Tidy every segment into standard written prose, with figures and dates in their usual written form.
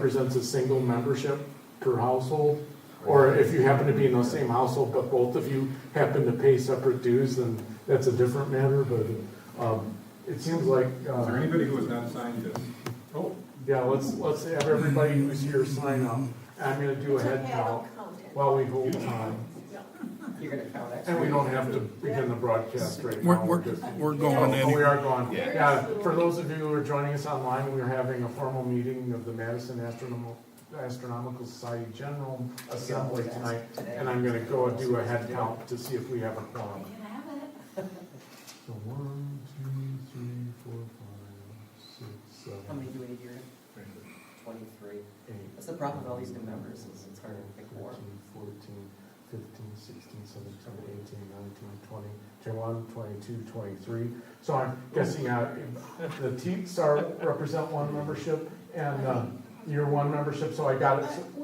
represents a single membership per household. Or if you happen to be in the same household, but both of you happen to pay separate dues, then that's a different matter, but it seems like. Is there anybody who has not signed this? Oh, yeah, let's have everybody who's here sign up. I'm gonna do a head count while we hold time. You're gonna count X. And we don't have to begin the broadcast right now. We're going Oh, in. we are going. Yeah, for those of you who are joining us online, we're having a formal meeting of the Madison Astronomical Society General Assembly tonight, and I'm gonna go and do a head count to see if we have a quorum. So 1, 2, 3, 4, 5, 6, 7. How many do we need here? 23. 8. That's the problem with all these new members, is it's hard to pick more. 14, 15, 16, 17, 18, 19, 20, 21, 22, 23. So I'm guessing the Teats represent one membership, and you're one membership, so I got it. I think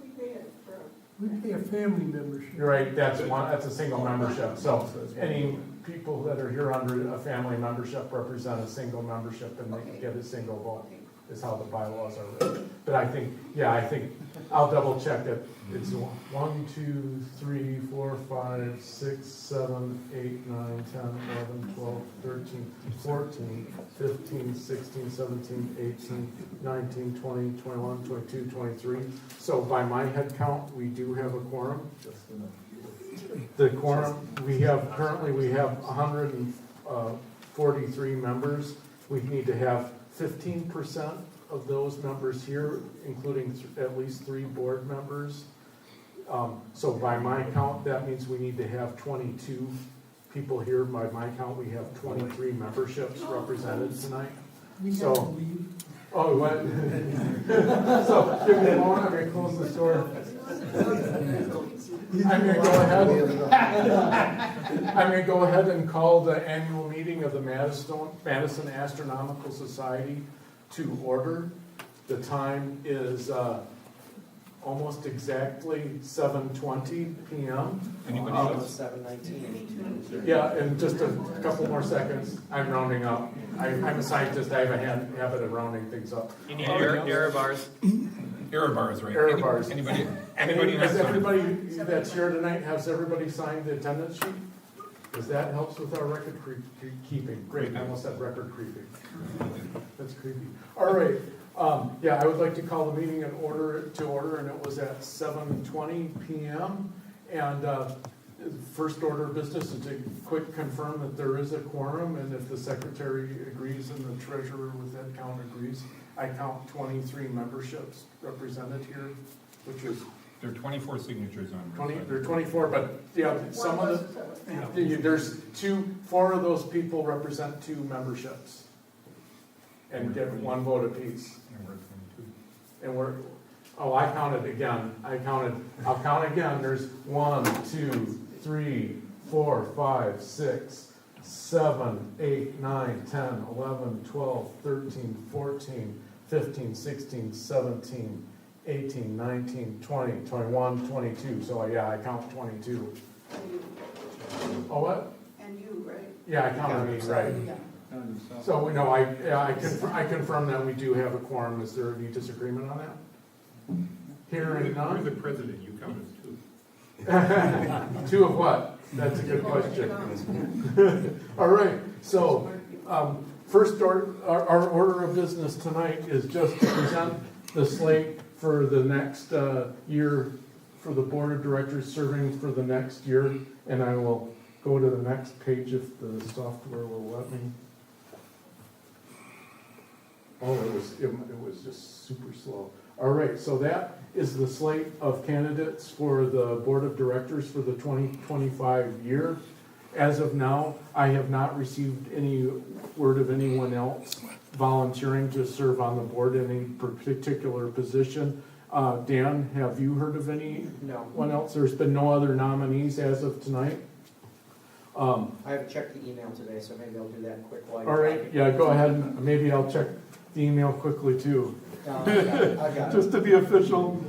we pay it for. We pay a family membership. You're right, that's a single membership. So any people that are here under a family membership represent a single membership, and they get a single vote, is how the bylaws are written. But I think I'll double check it. It's 1, 2, 3, 4, 5, 6, 7, 8, 9, 10, 11, 12, 13, 14, 15, 16, 17, 18, 19, 20, 21, 22, 23. So by my head count, we do have a quorum. The quorum, we have 143 members. We need to have 15% of those members here, including at least 3 board members. So by my count, that means we need to have 22 people here. By my count, we have 23 memberships represented tonight. So, oh, what? So, give me a moment, I'm gonna close this door. I'm gonna go ahead and call the annual meeting of the Madison Astronomical Society to order. The time is almost exactly 7:20 p.m. Anybody else? 7:19. Yeah, in just a couple more seconds, I'm rounding up. I'm a scientist, I have a habit of rounding things up. You need error bars. Error bars, right? Error bars. Anybody Has not signed? everybody that's here tonight, has everybody signed the attendance sheet? Because that helps with our record keeping. Great, I almost said record creeping. That's creepy. All right, yeah, I would like to call the meeting to order, and it was at 7:20 p.m. And first order of business is to quick confirm that there is a quorum, and if the secretary agrees and the treasurer with that count agrees, I count 23 memberships represented here, which is There are 24 signatures on. 20, there are 24, but yeah, some of there's 4 of those people represent 2 memberships and get 1 vote apiece. And I counted again. I'll count again. There's 1, 2, 3, 4, 5, 6, 7, 8, 9, 10, 11, 12, 13, 14, 15, 16, 17, 18, 19, 20, 21, 22. So yeah, I count 22. Oh, what? And you, right? Yeah, I counted me, right. Yeah. So we know, I confirm that we do have a quorum. Is there any disagreement on that? Hearing You're none? the president, you count as 2. 2 of what? That's a good question. All right, so first our order of business tonight is just to present the slate for the next year for the board of directors serving for the next year, and I will go to the next page if the software will let me. Oh, it was just super slow. All right, so that is the slate of candidates for the board of directors for the 2025 year. As of now, I have not received any word of anyone else volunteering to serve on the board in any particular position. Dan, have you heard of anyone else? There's been no other nominees as of tonight. I haven't checked the email today, so maybe I'll do that quick while All right, yeah, go ahead, and maybe I'll check the email quickly too. I got it. Just to be official.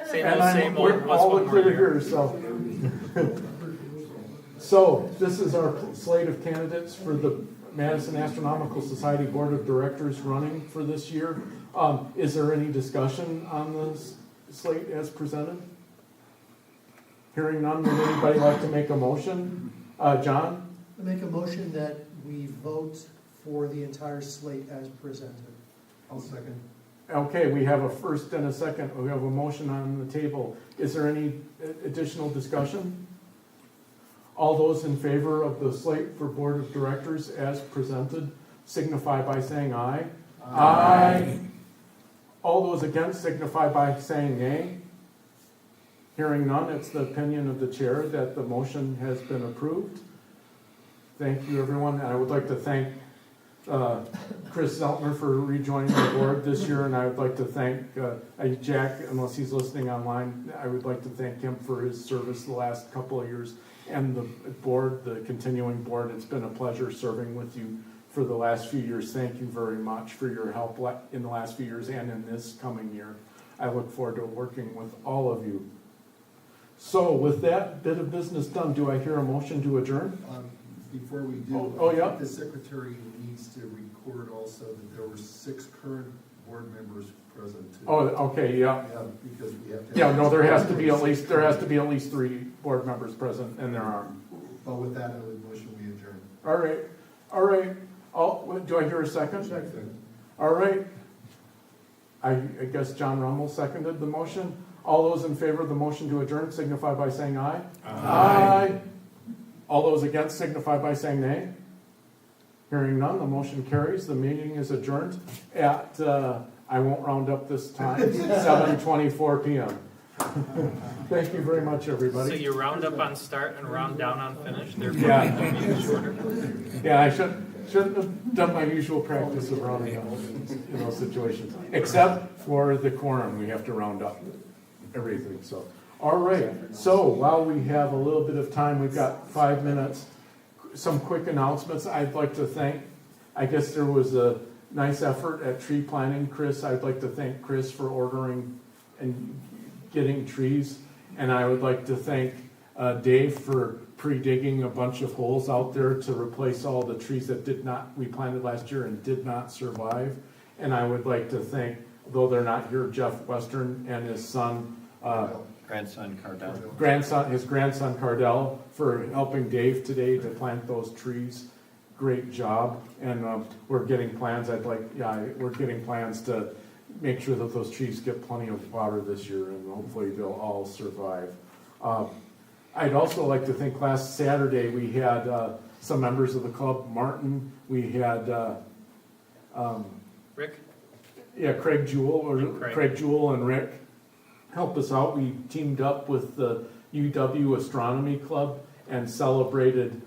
Same And old, same old. we're What's all one more clear year? here, so. So this is our slate of candidates for the Madison Astronomical Society Board of Directors running for this year. Is there any discussion on this slate as presented? Hearing none, would anybody like to make a motion? John? I make a motion that we vote for the entire slate as presented. I'll second. Okay, we have a first and a second. We have a motion on the table. Is there any additional discussion? All those in favor of the slate for Board of Directors as presented signify by saying aye. Aye. All those against signify by saying nay. Hearing none, it's the opinion of the chair that the motion has been approved. Thank you, everyone. And I would like to thank Chris Zeltner for rejoining the board this year, and I would like to thank Jack, unless he's listening online, I would like to thank him for his service the last couple of years, and the board, the continuing board. It's been a pleasure serving with you for the last few years. Thank you very much for your help in the last few years and in this coming year. I look forward to working with all of you. So with that bit of business done, do I hear a motion to adjourn? Before we do, Oh, yeah? the secretary needs to record also that there were 6 current board members present too. Oh, okay, yeah. Yeah, because we have to. Yeah, no, there has to be at least 3 board members present, and there are. But with that, I would motion we adjourn. All right. Do I hear a second? Second. All right. I guess John Rummel seconded the motion. All those in favor of the motion to adjourn signify by saying aye. Aye. All those against signify by saying nay. Hearing none, the motion carries. The meeting is adjourned at, I won't round up this time, 7:24 p.m. Thank you very much, everybody. So you round up on start and round down on finish, therefore Yeah. the meeting is shorter. Yeah, I shouldn't have done my usual practice of rounding up in those situations, except for the quorum, we have to round up everything, so. All right, so while we have a little bit of time, we've got 5 minutes, some quick announcements. I'd like to thank, I guess there was a nice effort at tree planting, Chris. I'd like to thank Chris for ordering and getting trees. And I would like to thank Dave for pre-digging a bunch of holes out there to replace all the trees that we planted last year and did not survive. And I would like to thank, though they're not here, Jeff Western and his son, his grandson Cardell, for helping Dave today to plant those trees. Great job. And we're getting plans. We're getting plans to make sure that those trees get plenty of water this year, and hopefully they'll all survive. I'd also like to thank last Saturday we had some members of the club, Martin, we had Rick? Yeah, Craig Jewell and Rick help us out. We teamed up with the UW Astronomy Club and celebrated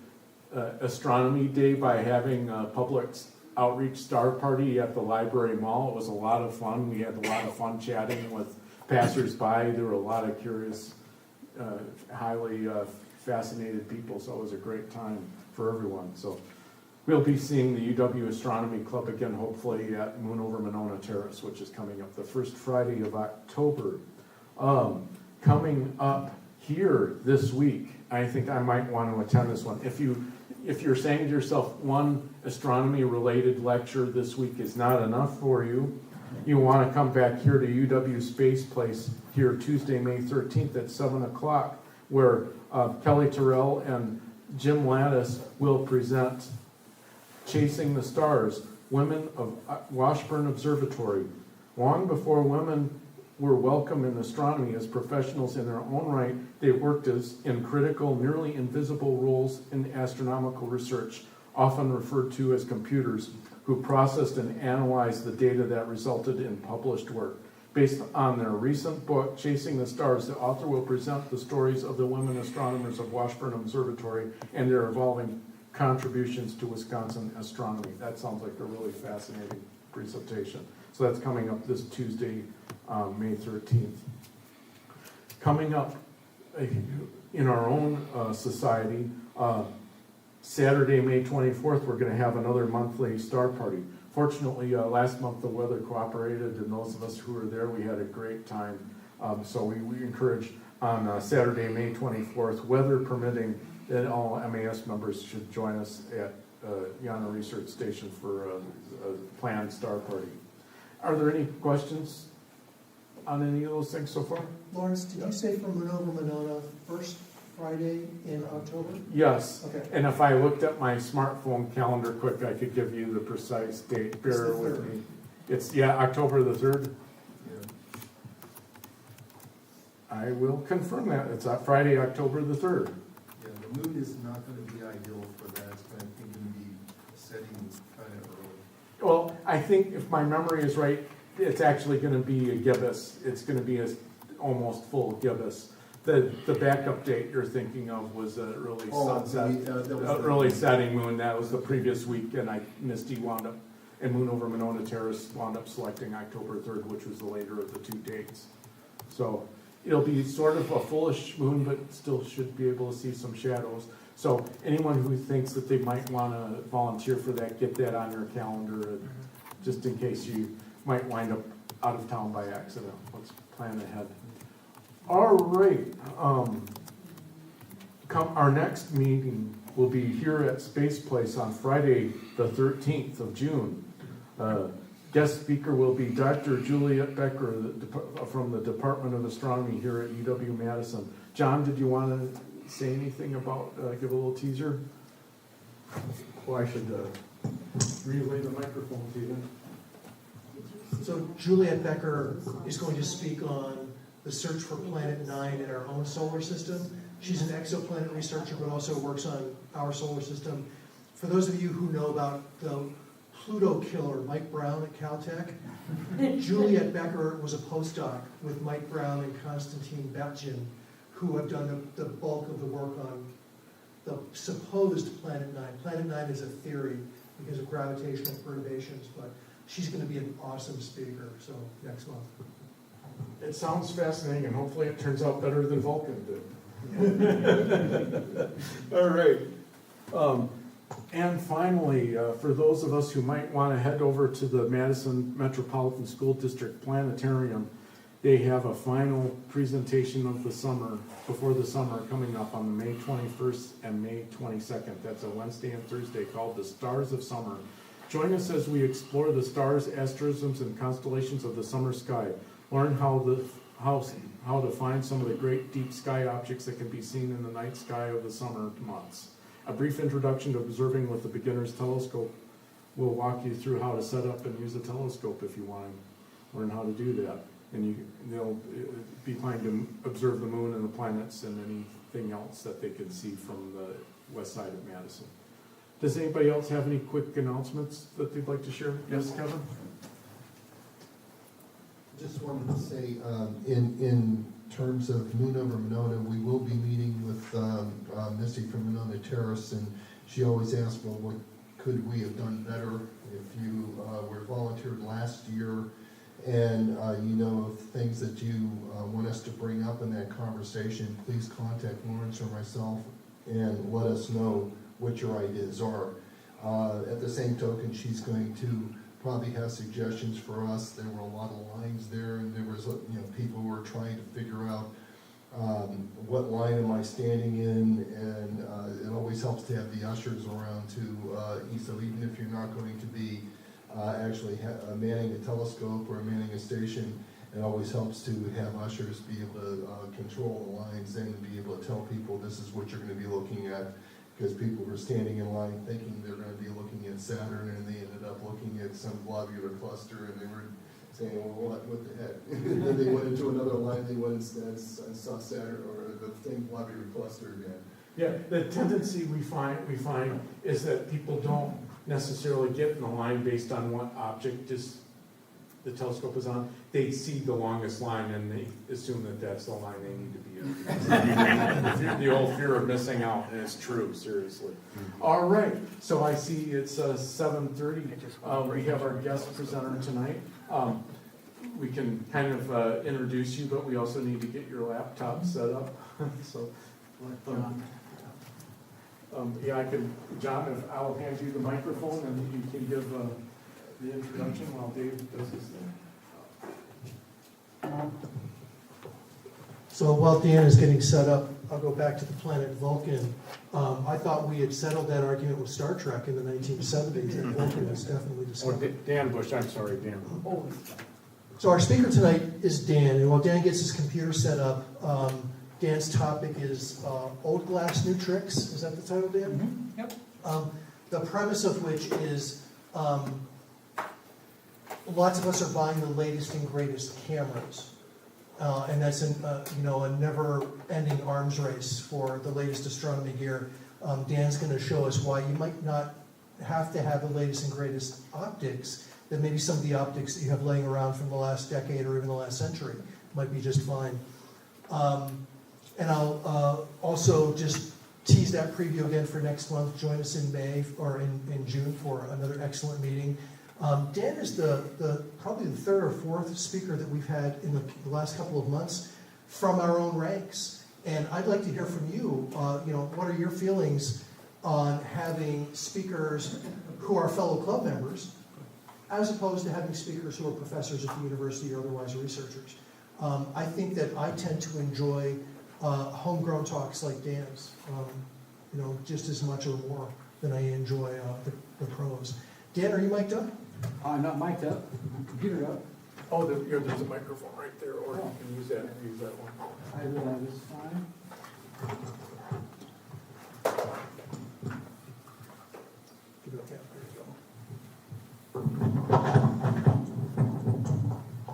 Astronomy Day by having a public outreach star party at the library mall. It was a lot of fun. We had a lot of fun chatting with passersby. There were a lot of curious, highly fascinated people, so it was a great time for everyone. So we'll be seeing the UW Astronomy Club again, hopefully at Moon over Monona Terrace, which is coming up the first Friday of October. Coming up here this week, I think I might want to attend this one. If you're saying to yourself, one astronomy-related lecture this week is not enough for you, you want to come back here to UW Space Place here Tuesday, May 13th at 7 o'clock, where Kelly Terrell and Jim Lattis will present Chasing the Stars, Women of Washburn Observatory. Long before women were welcome in astronomy as professionals in their own right, they worked in critical, nearly invisible roles in astronomical research, often referred to as computers, who processed and analyzed the data that resulted in published work. Based on their recent book, Chasing the Stars, the author will present the stories of the women astronomers of Washburn Observatory and their evolving contributions to Wisconsin astronomy. That sounds like a really fascinating presentation. So that's coming up this Tuesday, May 13th. Coming up in our own society, Saturday, May 24th, we're going to have another monthly star party. Fortunately, last month the weather cooperated, and those of us who were there, we had a great time. So we encourage on Saturday, May 24th, weather permitting, that all MAS members should join us at Yana Research Station for a planned star party. Are there any questions on any of those things so far? Lawrence, did you say from Moon over Monona, first Friday in October? Yes. Okay. And if I looked at my smartphone calendar quick, I could give you the precise date. Bear the with 3rd. me. It's, yeah, October the 3rd. Yeah. I will confirm that. It's Friday, October the 3rd. Yeah, the moon is not gonna be ideal for that, it's gonna be setting kind of early. Well, I think if my memory is right, it's actually gonna be a gibbous. It's gonna be a almost full gibbous. The backup date you're thinking of was a early sunset, early setting moon. That was the previous week, and Misty wound up, and Moon over Monona Terrace wound up selecting October 3rd, which was the later of the two dates. So it'll be sort of a fullish moon, but still should be able to see some shadows. So anyone who thinks that they might want to volunteer for that, get that on your calendar, just in case you might wind up out of town by accident. Let's plan ahead. All right. Our next meeting will be here at Space Place on Friday, the 13th of June. Guest speaker will be Dr. Juliet Becker from the Department of Astronomy here at UW-Madison. John, did you want to say anything about, give a little teaser? Well, I should relay the microphone to you. So Juliet Becker is going to speak on the search for Planet 9 in our own solar system. She's an exoplanet researcher, but also works on our solar system. For those of you who know about the Pluto killer, Mike Brown at Caltech, Juliet Becker was a postdoc with Mike Brown and Konstantin Batjin, who have done the bulk of the work on the supposed Planet 9. Planet 9 is a theory because of gravitational perturbations, but she's going to be an awesome speaker, so next month. It sounds fascinating, and hopefully it turns out better than Vulcan did. All right. And finally, for those of us who might want to head over to the Madison Metropolitan School District Planetarium, they have a final presentation of the summer, before the summer, coming up on the May 21st and May 22nd. That's a Wednesday and Thursday, called The Stars of Summer. Join us as we explore the stars, asterisms, and constellations of the summer sky. Learn how to find some of the great deep sky objects that can be seen in the night sky of the summer months. A brief introduction to observing with the beginner's telescope will walk you through how to set up and use a telescope if you want to learn how to do that. And they'll be trying to observe the moon and the planets and anything else that they can see from the west side of Madison. Does anybody else have any quick announcements that they'd like to share? Yes, Kevin? Just wanted to say, in terms of Moon over Monona, we will be meeting with Misty from Monona Terrace, and she always asks, well, what could we have done better? If you were volunteered last year, and you know things that you want us to bring up in that conversation, please contact Lawrence or myself and let us know what your ideas are. At the same token, she's going to probably have suggestions for us. There were a lot of lines there, and there was, people who were trying to figure out what line am I standing in, and it always helps to have the ushers around too. So even if you're not going to be actually manning a telescope or manning a station, it always helps to have ushers be able to control the lines and be able to tell people this is what you're going to be looking at. Because people were standing in line thinking they're going to be looking at Saturn, and they ended up looking at some globular cluster, and they were saying, well, what the heck? And then they went into another line, they went and saw Saturn, or the same globular cluster again. Yeah, the tendency we find is that people don't necessarily get in the line based on what object the telescope is on. They see the longest line and they assume that that's the line they need to be in. The old fear of missing out, and it's true, seriously. All right, so I see it's 7:30. We have our guest presenter tonight. We can kind of introduce you, but we also need to get your laptop set up. So, yeah, I can, John, if I'll hand you the microphone and you can give the introduction while Dave does his thing. So while Dan is getting set up, I'll go back to the planet Vulcan. I thought we had settled that argument with Star Trek in the 1970s, and Vulcan is definitely Oh, discovered. Dan Bush, I'm sorry, Dan. So our speaker tonight is Dan, and while Dan gets his computer set up, Dan's topic is Old Glass, New Tricks. Is that the title, Dan? Yep. The premise of which is lots of us are buying the latest and greatest cameras. And that's a never-ending arms race for the latest astronomy gear. Dan's going to show us why you might not have to have the latest and greatest optics, that maybe some of the optics that you have laying around from the last decade or even the last century might be just fine. And I'll also just tease that preview again for next month. Join us in May or in June for another excellent meeting. Dan is probably the third or fourth speaker that we've had in the last couple of months from our own ranks. And I'd like to hear from you. What are your feelings on having speakers who are fellow club members, as opposed to having speakers who are professors at the university or otherwise researchers? I think that I tend to enjoy homegrown talks like Dan's, just as much or more than I enjoy the pros. Dan, are you mic'd up? Not mic'd up, computer up. Oh, there's a microphone right there, or you can use that one. I realize it's fine. Give it a tap. There you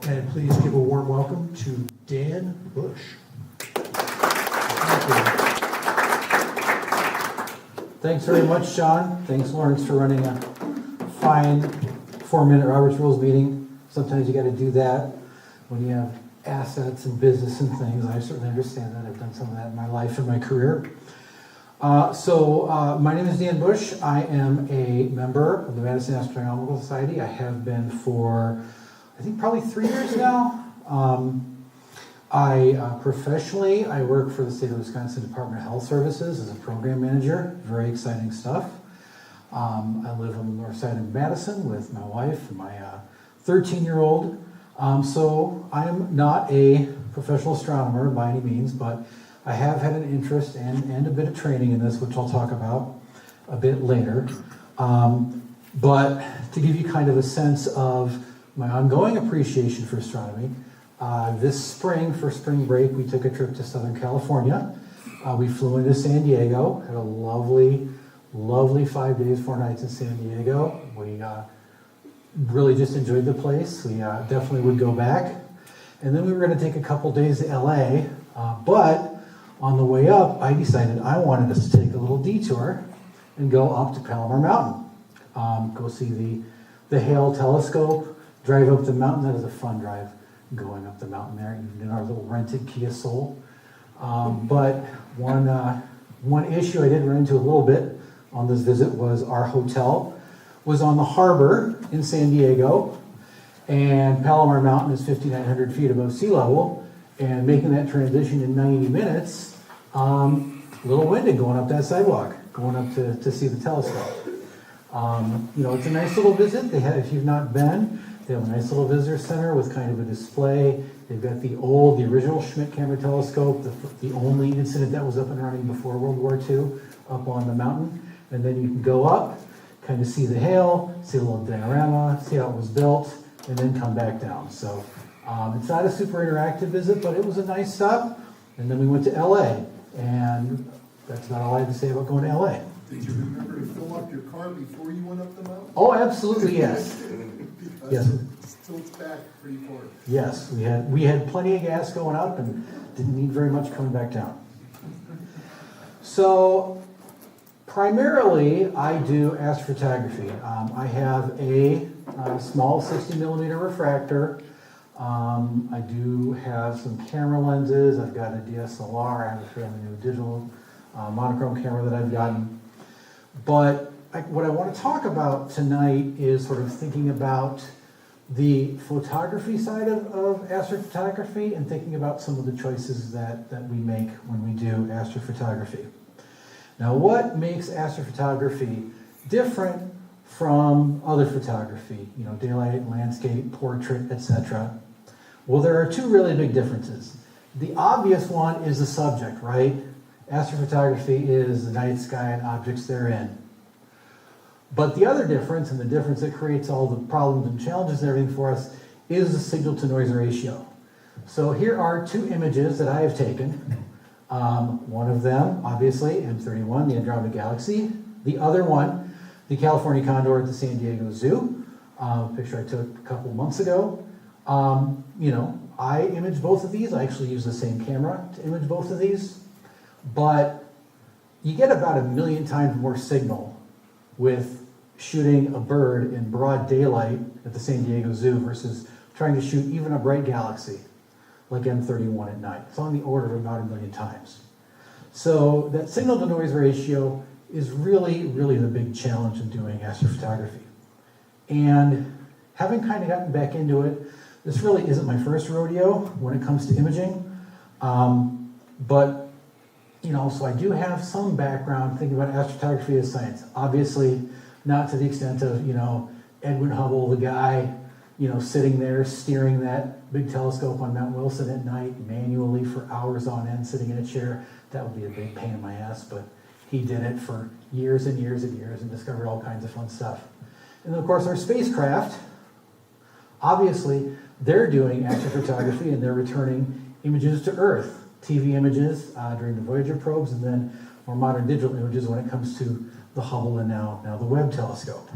go. And please give a warm welcome to Dan Bush. Thanks very much, Sean. Thanks, Lawrence, for running a fine 4-minute Robert's Rules meeting. Sometimes you got to do that when you have assets and business and things. I certainly understand that. I've done some of that in my life and my career. My name is Dan Bush. I am a member of the Madison Astronomical Society. I have been for, I think, probably 3 years now. Professionally, I work for the state of Wisconsin Department of Health Services as a program manager. Very exciting stuff. I live on the north side of Madison with my wife and my 13-year-old. So I'm not a professional astronomer by any means, but I have had an interest and a bit of training in this, which I'll talk about a bit later. But to give you kind of a sense of my ongoing appreciation for astronomy, this spring, for spring break, we took a trip to Southern California. We flew into San Diego, had a lovely 5 days, 4 nights in San Diego. We really just enjoyed the place. We definitely would go back. And then we were going to take a couple days to LA, but on the way up, I decided I wanted us to take a little detour and go up to Palomar Mountain. Go see the Hale telescope, drive up the mountain. That is a fun drive, going up the mountain there, even in our little rented Kia Soul. But one issue I did run into a little bit on this visit was our hotel was on the harbor in San Diego, and Palomar Mountain is 5,900 feet above sea level, and making that transition in 90 minutes, a little winded going up that sidewalk, going up to see the telescope. It's a nice little visit. If you've not been, they have a nice little visitor center with kind of a display. They've got the original Schmidt camera telescope, the only incident that was up and running before World War II, up on the mountain. And then you can go up, kind of see the Hale, see a little diorama, see how it was built, and then come back down. So it's not a super interactive visit, but it was a nice stop. And then we went to LA, and that's about all I have to say about going to LA. Did you remember to fill up your car before you went up the mountain? Oh, absolutely, yes. Because Yes. it tilts back pretty far. Yes, we had plenty of gas going up and didn't need very much coming back down. So primarily, I do astrophotography. I have a small 60 millimeter refractor. I do have some camera lenses. I've got a DSLR. I have a fairly new digital monochrome camera that I've gotten. But what I want to talk about tonight is sort of thinking about the photography side of astrophotography and thinking about some of the choices that we make when we do astrophotography. Now, what makes astrophotography different from other photography, daylight, landscape, portrait, etc.? Well, there are two really big differences. The obvious one is the subject, right? Astrophotography is the night sky and objects therein. But the other difference, and the difference that creates all the problems and challenges and everything for us, is the signal to noise ratio. So here are two images that I have taken. One of them, obviously, M31, the Andromeda Galaxy. The other one, the California Condor at the San Diego Zoo. A picture I took a couple months ago. I imaged both of these. I actually use the same camera to image both of these. But you get about 1 million times more signal with shooting a bird in broad daylight at the San Diego Zoo versus trying to shoot even a bright galaxy like M31 at night. It's on the order of about 1 million times. So that signal to noise ratio is really, really the big challenge in doing astrophotography. And having kind of gotten back into it, this really isn't my first rodeo when it comes to imaging. So I do have some background thinking about astrophotography as science. Obviously, not to the extent of, Edwin Hubble, the guy, sitting there steering that big telescope on Mount Wilson at night manually for hours on end, sitting in a chair. That would be a big pain in my ass, but he did it for years and years and years and discovered all kinds of fun stuff. And then, of course, our spacecraft, obviously, they're doing astrophotography and they're returning images to Earth, TV images during the Voyager probes, and then more modern digital images when it comes to the Hubble and now the Webb telescope.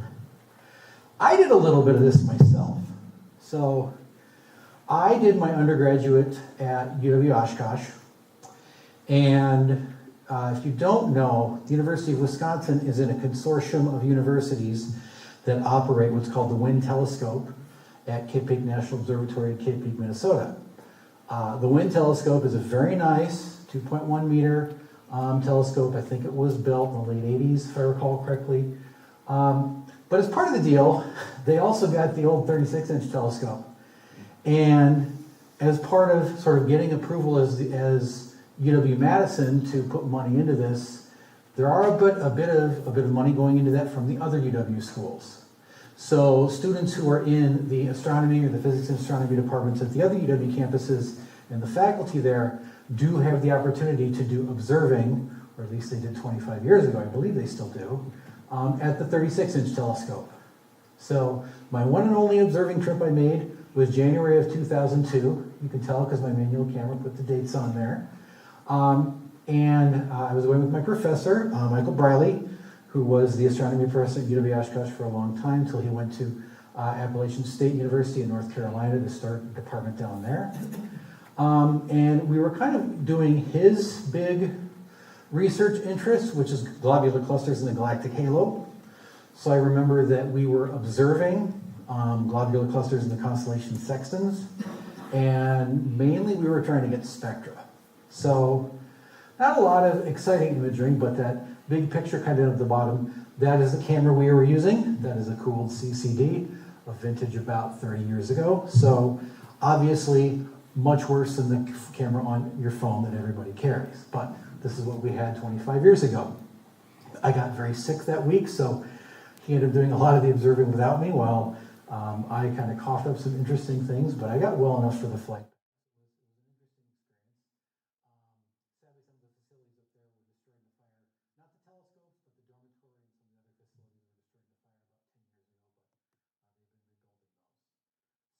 I did a little bit of this myself. So I did my undergraduate at UW-Oshkosh, and if you don't know, the University of Wisconsin is in a consortium of universities that operate what's called the WIND telescope at Kitt Peak National Observatory in Kitt Peak, Minnesota. The WIND telescope is a very nice 2.1 meter telescope. I think it was built in the late 80s, if I recall correctly. But as part of the deal, they also got the old 36-inch telescope. And as part of sort of getting approval as UW-Madison to put money into this, there are a bit of money going into that from the other UW schools. So students who are in the astronomy or the physics and astronomy departments at the other UW campuses and the faculty there do have the opportunity to do observing, or at least they did 25 years ago, I believe they still do, at the 36-inch telescope. So my one and only observing trip I made was January of 2002. You can tell because my manual camera put the dates on there. And I was away with my professor, Michael Briley, who was the astronomy professor at UW-Oshkosh for a long time until he went to Appalachian State University in North Carolina to start a department down there. And we were kind of doing his big research interest, which is globular clusters in the galactic halo. So I remember that we were observing globular clusters in the constellation Sextans, and mainly we were trying to get spectra. So not a lot of exciting imagery, but that big picture kind of at the bottom, that is the camera we were using. That is a cooled CCD, a vintage about 30 years ago. So obviously much worse than the camera on your phone that everybody carries. But this is what we had 25 years ago. I got very sick that week, so he ended up doing a lot of the observing without me while I kind of coughed up some interesting things, but I got well enough for the flight. Sadly, some of the facilities up there were destroyed in the fire. Not the telescopes, but the dormitory and some of the other facilities were destroyed in the fire about 10 years ago, but they've been rebuilding those.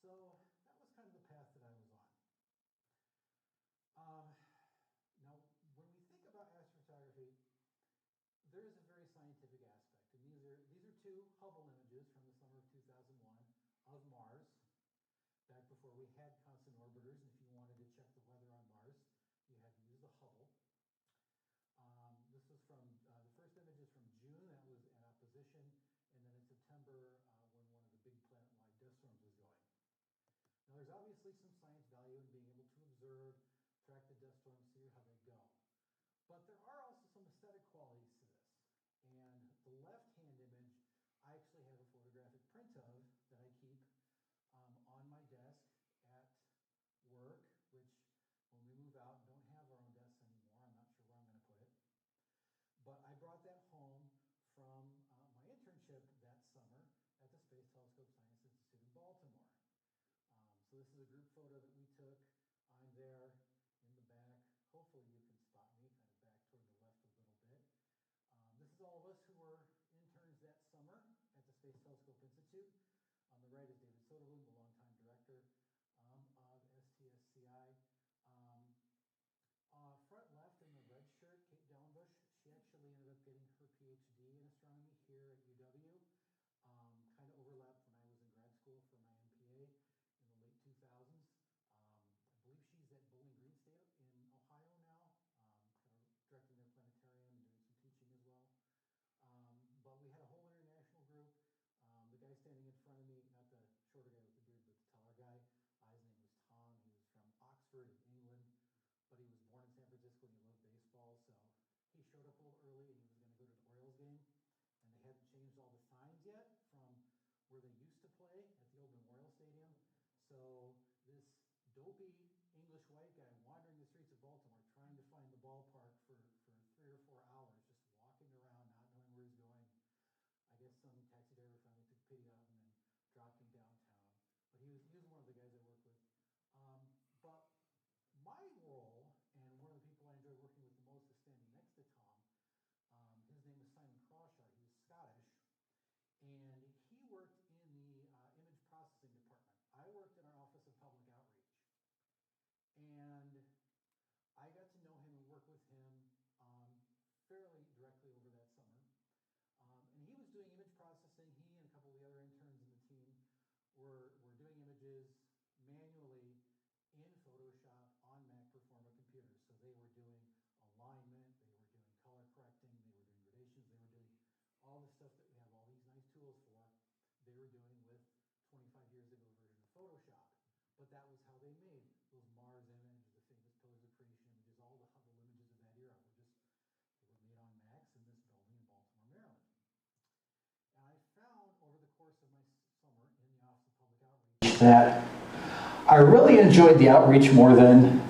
So that was kind of the path that I was on. Now, when we think about astrophotography, there is a very scientific aspect, and these are two Hubble images from the summer of 2001 of Mars, back before we had constant orbiters, and if you wanted to check the weather on Mars, you had to use the Hubble. This was from, the first image is from June, that was at opposition, and then in September when one of the big planet-wide dust storms was going. Now there's obviously some science value in being able to observe, track the dust storms, see how they go. But there are also some aesthetic qualities to this. And the left-hand image, I actually have a photographic print of that I keep on my desk at work, which when we move out and don't have our own desks anymore, I'm not sure where I'm going to put it. But I brought that home from my internship that summer at the Space Telescope Science Institute in Baltimore. So this is a group photo that we took. I'm there in the back. Hopefully you can spot me kind of back toward is all of us who were interns that summer at the Space Telescope Institute. On the right is David Soderlund, the longtime director of STSCI. Front left in the red shirt, Kate Dellenbush, she actually ended up getting her PhD in astronomy here at UW. Kind of overlapped when I was in grad school for my MPA in the late 2000s. I believe she's at Bowling Green State in Ohio now, kind of directing their planetarium and doing some teaching as well. But we had a whole international group. The guy standing in front of me, not the shorter guy with the beard, but the taller guy, his name was Tom. He was from Oxford in England, but he was born in San Francisco and he loved baseball. So he showed up a little early and he was going to go to the Orioles game. And they hadn't changed all the signs yet from where they used to play at the old Memorial Stadium. So this dopey English white guy wandering the streets of Baltimore trying to find the ballpark for 3 or 4 hours, just walking around, not knowing where he's going. I guess some taxi driver finally took pity on him and dropped him downtown. But he was one of the guys I worked with. But my role, and one of the people I enjoy working with the most, is standing next to Tom. His name is Simon Crawshaw. He was Scottish, and he worked in the image processing department. I worked in our Office of Public Outreach, and I got to know him and work with him fairly directly over that summer. And he was doing image processing. He and a couple of the other interns in the team were doing images manually in Photoshop on Mac Performa computers. So they were doing alignment, they were doing color correcting, they were doing gradations, they were doing all the stuff that we have all these nice tools for. They were doing with 25 years ago version of Photoshop. But that was how they made those Mars images, the famous Pillars of Creation images, all the Hubble images of that era they were made on Macs in this building in Baltimore, Maryland. And I found over the course of my summer in the Office of Public Outreach that I really enjoyed the outreach more than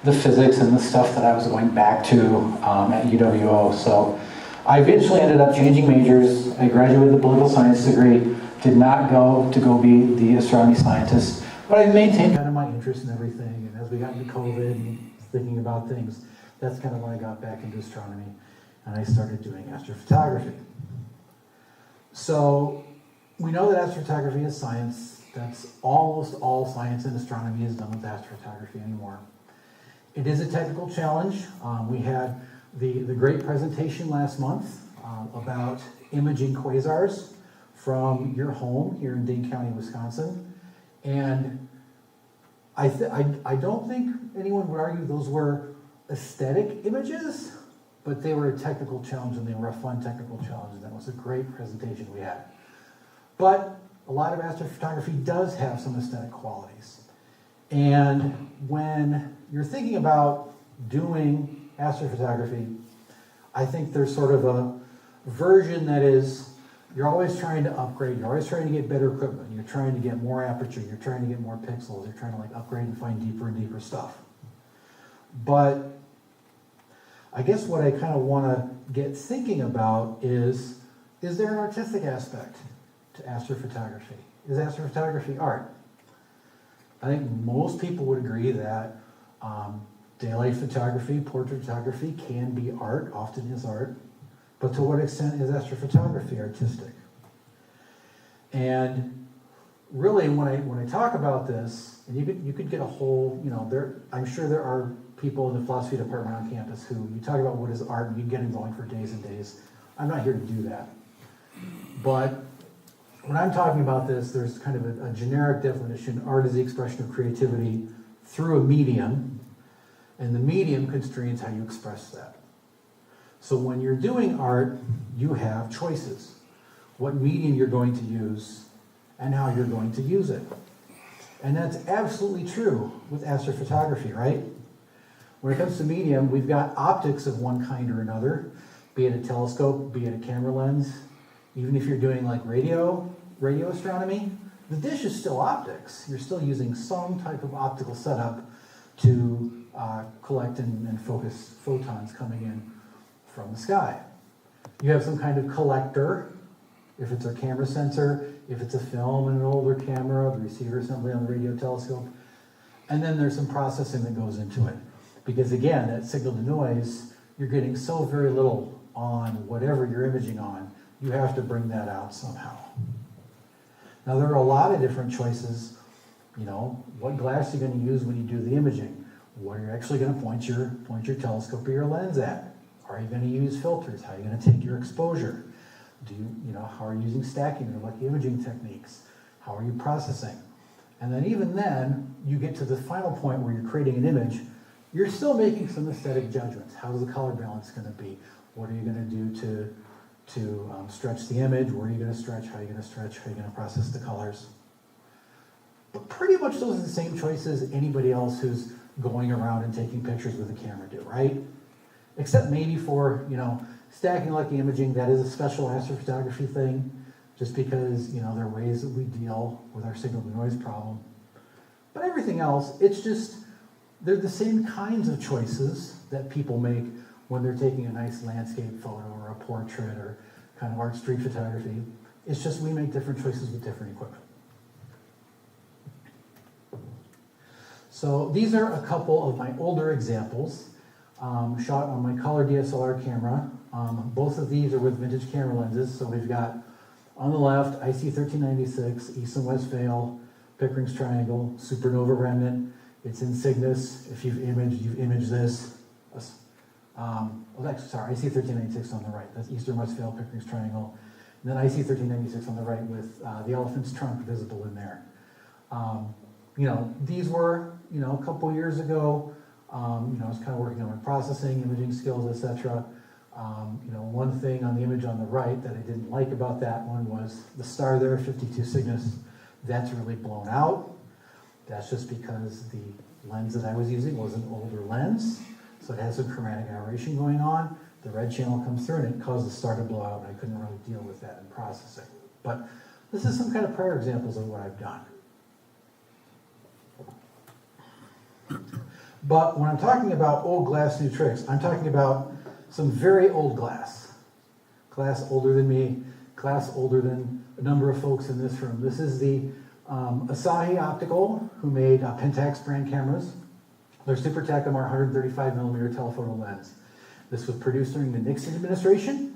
the physics and the stuff that I was going back to at UWO. So I eventually ended up changing majors. I graduated with a political science degree, did not go be the astronomy scientist, but I maintained kind of my interest in everything. And as we got into COVID and thinking about things, that's kind of when I got back into astronomy and I started doing astrophotography. So we know that astrophotography is science. That's almost all science and astronomy is done with astrophotography anymore. It is a technical challenge. We had the great presentation last month about imaging quasars from your home here in Dane County, Wisconsin. And I don't think anyone would argue those were aesthetic images, but they were a technical challenge and they were a fun technical challenge. And that was a great presentation we had. But a lot of astrophotography does have some aesthetic qualities. And when you're thinking about doing astrophotography, I think there's sort of a version that is, you're always trying to upgrade, you're always trying to get better equipment, you're trying to get more aperture, you're trying to get more pixels, you're trying to like upgrade and find deeper and deeper stuff. But I guess what I kind of want to get thinking about is there an artistic aspect to astrophotography? Is astrophotography art? I think most people would agree that daylight photography, portrait photography can be art, often is art, but to what extent is astrophotography artistic? And really, when I talk about this, and you could get a whole, I'm sure there are people in the philosophy department on campus who you talk about what is art and you get them going for days and days. I'm not here to do that. But when I'm talking about this, there's kind of a generic definition. Art is the expression of creativity through a medium, and the medium constrains how you express that. So when you're doing art, you have choices. What medium you're going to use and how you're going to use it. And that's absolutely true with astrophotography, right? When it comes to medium, we've got optics of one kind or another, be it a telescope, be it a camera lens. Even if you're doing like radio astronomy, the dish is still optics. You're still using some type of optical setup to collect and focus photons coming in from the sky. You have some kind of collector, if it's a camera sensor, if it's a film in an older camera, the receiver assembly on the radio telescope. And then there's some processing that goes into it. Because again, that signal to noise, you're getting so very little on whatever you're imaging on, you have to bring that out somehow. Now there are a lot of different choices. You know, what glass are you going to use when you do the imaging? What are you actually going to point your telescope or your lens at? Are you going to use filters? How are you going to take your exposure? How are you using stacking or lucky imaging techniques? How are you processing? And then even then, you get to the final point where you're creating an image, you're still making some aesthetic judgments. How's the color balance going to be? What are you going to do to stretch the image? Where are you going to stretch? How are you going to stretch? How are you going to process the colors? But pretty much those are the same choices anybody else who's going around and taking pictures with a camera do, right? Except maybe for, stacking lucky imaging, that is a special astrophotography thing, just because, there are ways that we deal with our signal to noise problem. But everything else, it's just, they're the same kinds of choices that people make when they're taking a nice landscape photo or a portrait or kind of art street photography. It's just we make different choices with different equipment. So these are a couple of my older examples shot on my color DSLR camera. Both of these are with vintage camera lenses. So we've got on the left IC 1396, East and West Vale, Pickering's Triangle, supernova remnant. It's in Cygnus. If you've imaged this. IC 1396 on the right. That's East and West Vale, Pickering's Triangle. And then IC 1396 on the right with the elephant's trunk visible in there. These were, a couple years ago, I was kind of working on my processing, imaging skills, etc. One thing on the image on the right that I didn't like about that one was the star there, 52 Cygnus, that's really blown out. That's just because the lens that I was using was an older lens, so it has some chromatic aberration going on. The red channel comes through and it caused the star to blow out, and I couldn't really deal with that in processing. But this is some kind of prior examples of what I've done. But when I'm talking about old glass, new tricks, I'm talking about some very old glass. Glass older than me, glass older than a number of folks in this room. This is the Asahi Optical, who made Pentax brand cameras. Their Super Takumar 135 millimeter telephoto lens. This was produced during the Nixon administration,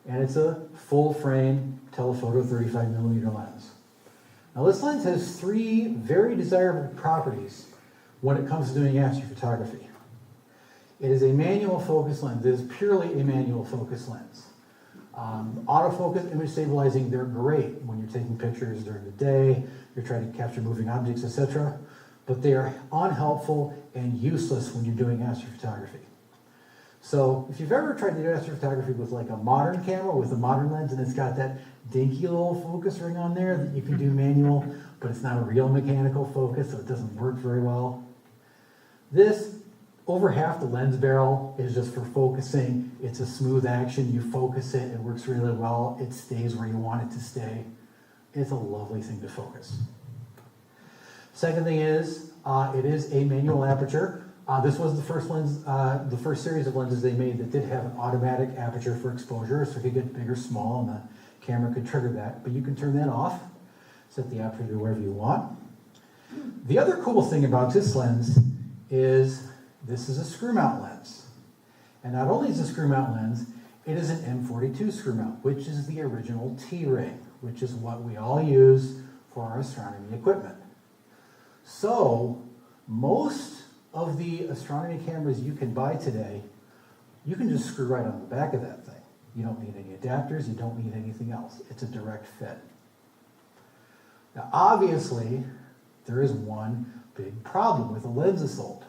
and it's a full frame telephoto 35 millimeter lens. Now this lens has three very desirable properties when it comes to doing astrophotography. It is a manual focus lens. It is purely a manual focus lens. Autofocus, image stabilizing, they're great when you're taking pictures during the day, you're trying to capture moving objects, etc. But they are unhelpful and useless when you're doing astrophotography. So if you've ever tried to do astrophotography with like a modern camera with a modern lens and it's got that dinky little focus ring on there that you can do manual, but it's not a real mechanical focus, so it doesn't work very well. This, over half the lens barrel is just for focusing. It's a smooth action. You focus it, it works really well. It stays where you want it to stay. It's a lovely thing to focus. Second thing is, it is a manual aperture. This was the first lens, the first series of lenses they made that did have an automatic aperture for exposure, so it could get big or small, and the camera could trigger that. But you can turn that off, set the aperture to wherever you want. The other cool thing about this lens is this is a screw mount lens. And not only is it a screw mount lens, it is an M42 screw mount, which is the original T-ring, which is what we all use for our astronomy equipment. So most of the astronomy cameras you can buy today, you can just screw right on the back of that thing. You don't need any adapters, you don't need anything else. It's a direct fit. Now obviously, there is one big problem with the lenses sold.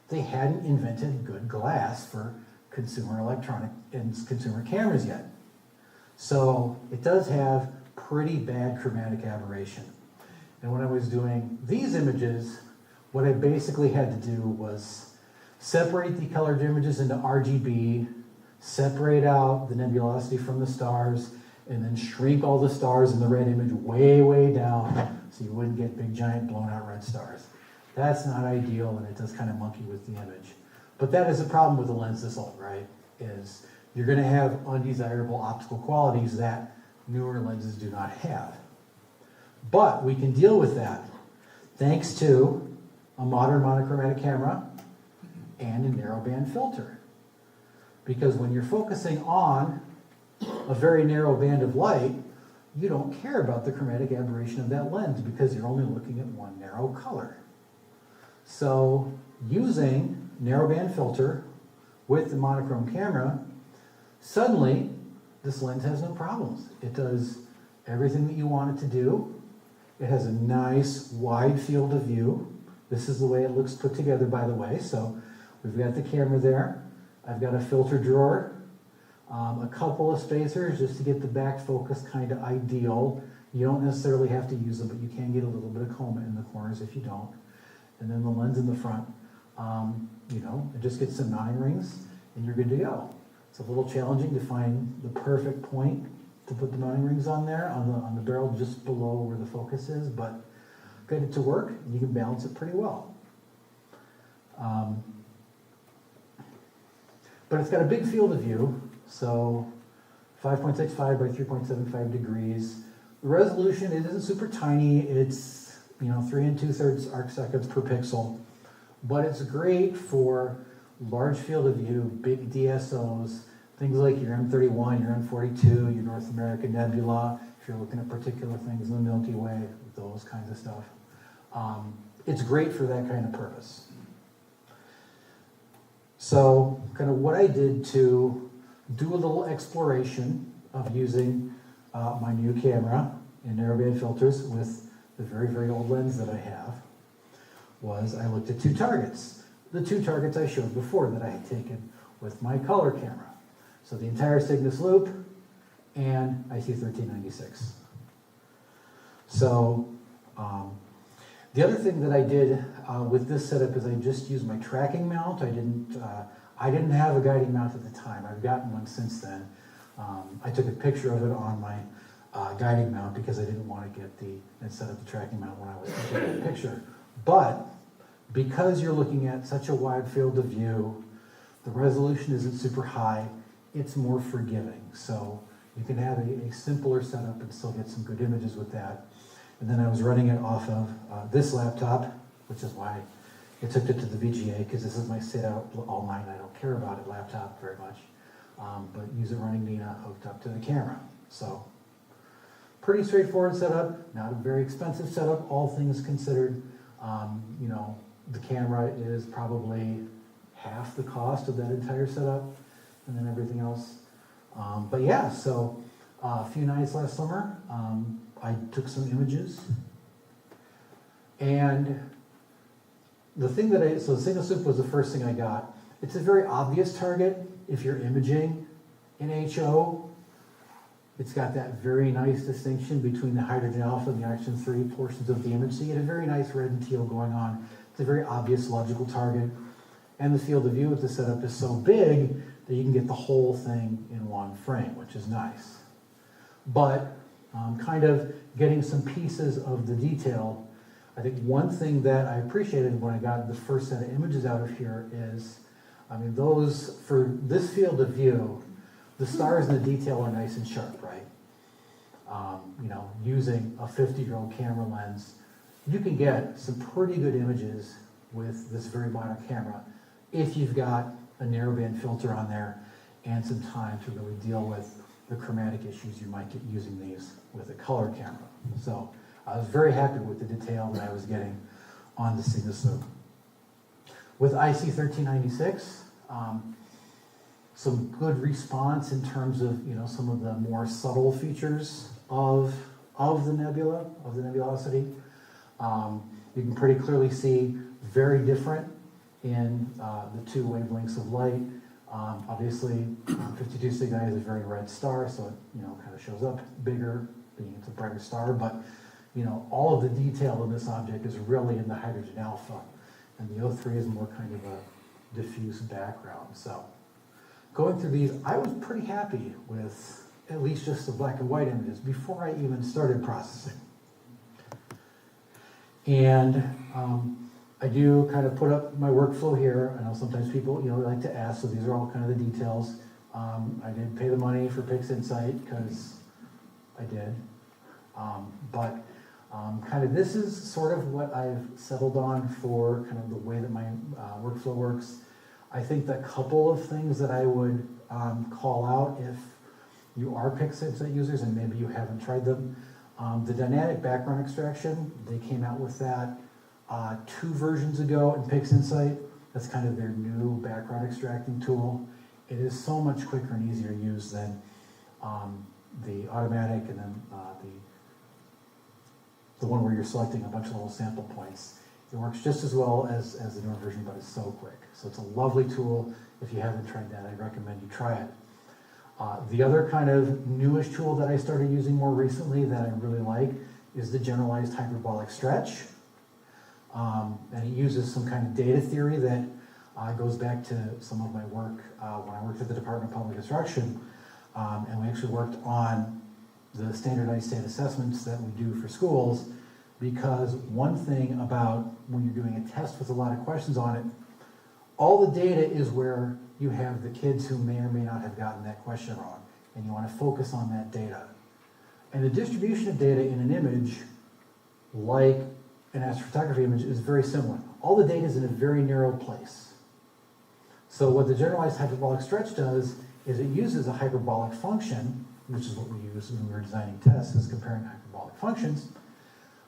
They hadn't invented good glass for consumer electronic and consumer cameras yet. So it does have pretty bad chromatic aberration. And when I was doing these images, what I basically had to do was separate the colored images into RGB, separate out the nebulosity from the stars, and then shrink all the stars in the red image way, way down so you wouldn't get big, giant, blown out red stars. That's not ideal, and it does kind of monkey with the image. But that is a problem with a lens this old, right? Is you're going to have undesirable optical qualities that newer lenses do not have. But we can deal with that thanks to a modern monochromatic camera and a narrowband filter. Because when you're focusing on a very narrow band of light, you don't care about the chromatic aberration of that lens because you're only looking at one narrow color. So using narrowband filter with the monochrome camera, suddenly this lens has no problems. It does everything that you want it to do. It has a nice wide field of view. This is the way it looks put together, by the way. So we've got the camera there. I've got a filter drawer, a couple of spacers just to get the back focus kind of ideal. You don't necessarily have to use them, but you can get a little bit of coma in the corners if you don't. And then the lens in the front, it just gets some mounting rings and you're good to go. It's a little challenging to find the perfect point to put the mounting rings on there, on the barrel just below where the focus is, but get it to work and you can balance it pretty well. But it's got a big field of view, so 5.65 by 3.75 degrees. The resolution, it isn't super tiny, it's 3 2/3 arc seconds per pixel, but it's great for large field of view, big DSOs, things like your M31, your M42, your North American Nebula, if you're looking at particular things in the Milky Way, those kinds of stuff. It's great for that kind of purpose. So kind of what I did to do a little exploration of using my new camera in narrowband filters with the very, very old lens that I have was I looked at two targets. The two targets I showed before that I had taken with my color camera. So the entire Cygnus loop and IC1396. So the other thing that I did with this setup is I just used my tracking mount. I didn't have a guiding mount at the time. I've gotten one since then. I took a picture of it on my guiding mount because I didn't want to get and set up the tracking mount when I was taking the picture. But because you're looking at such a wide field of view, the resolution isn't super high, it's more forgiving. So you can have a simpler setup and still get some good images with that. And then I was running it off of this laptop, which is why I took it to the VGA, because this is my sit out all night. I don't care about it laptop very much, but use it running Nina hooked up to the camera. So pretty straightforward setup, not a very expensive setup, all things considered. The camera is probably half the cost of that entire setup, and then everything else. But yeah, so a few nights last summer, I took some images, and the thing so the Cygnus loop was the first thing I got. It's a very obvious target if you're imaging in HO. It's got that very nice distinction between the hydrogen alpha and the oxygen 3 portions of the image. So you get a very nice red and teal going on. It's a very obvious logical target. And the field of view with the setup is so big that you can get the whole thing in one frame, which is nice. But kind of getting some pieces of the detail. I think one thing that I appreciated when I got the first set of images out of here is, for this field of view, the stars and the detail are nice and sharp, right? Using a 50-year-old camera lens, you can get some pretty good images with this very modern camera if you've got a narrowband filter on there and some time to really deal with the chromatic issues you might get using these with a color camera. So I was very happy with the detail that I was getting on the Cygnus loop. With IC1396, some good response in terms of some of the more subtle features of the nebula, of the nebulosity. You can pretty clearly see very different in the two wavelengths of light. Obviously, 52 Cygni is a very red star, so it kind of shows up bigger, being it's a brighter star. But all of the detail in this object is really in the hydrogen alpha, and the O3 is more kind of a diffuse background. So going through these, I was pretty happy with at least just the black and white images before I even started processing. And I do kind of put up my workflow here. I know sometimes people, like to ask, so these are all kind of the details. I did pay the money for PixInsight because I did. But kind of this is sort of what I've settled on for kind of the way that my workflow works. I think the couple of things that I would call out if you are PixInsight users and maybe you haven't tried them, the dynamic background extraction, they came out with that 2 versions ago in PixInsight. That's kind of their new background extracting tool. It is so much quicker and easier to use than the automatic and then the one where you're selecting a bunch of little sample points. It works just as well as the newer version, but it's so quick. So it's a lovely tool. If you haven't tried that, I recommend you try it. The other kind of newish tool that I started using more recently that I really like is the generalized hyperbolic stretch. And it uses some kind of data theory that goes back to some of my work when I worked at the Department of Public Instruction. And we actually worked on the standardized state assessments that we do for schools, because one thing about when you're doing a test with a lot of questions on it, all the data is where you have the kids who may or may not have gotten that question wrong, and you want to focus on that data. And the distribution of data in an image, like an astrophotography image, is very similar. All the data is in a very narrow place. So what the generalized hyperbolic stretch does is it uses a hyperbolic function, which is what we use when we're designing tests, is comparing hyperbolic functions,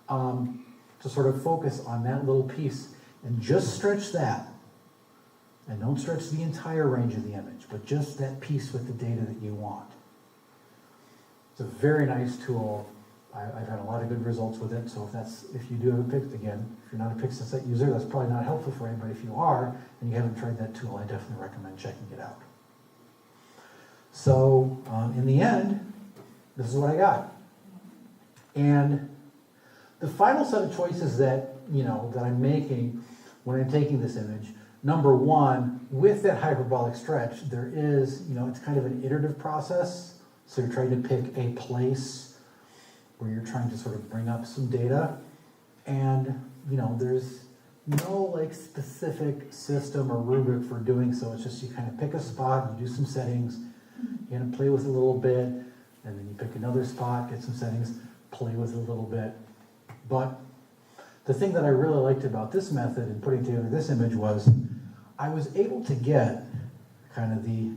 to sort of focus on that little piece and just stretch that. And don't stretch the entire range of the image, but just that piece with the data that you want. It's a very nice tool. I've had a lot of good results with it, so if you do have a Pix, again, if you're not a PixInsight user, that's probably not helpful for you, but if you are and you haven't tried that tool, I definitely recommend checking it out. So in the end, this is what I got. And the final set of choices that I'm making when I'm taking this image, number one, with that hyperbolic stretch, there is, it's kind of an iterative process. So you're trying to pick a place where you're trying to sort of bring up some data. And, there's no specific system or rubric for doing so. It's just you kind of pick a spot, you do some settings, you kind of play with it a little bit, and then you pick another spot, get some settings, play with it a little bit. But the thing that I really liked about this method in putting together this image was I was able to get kind of the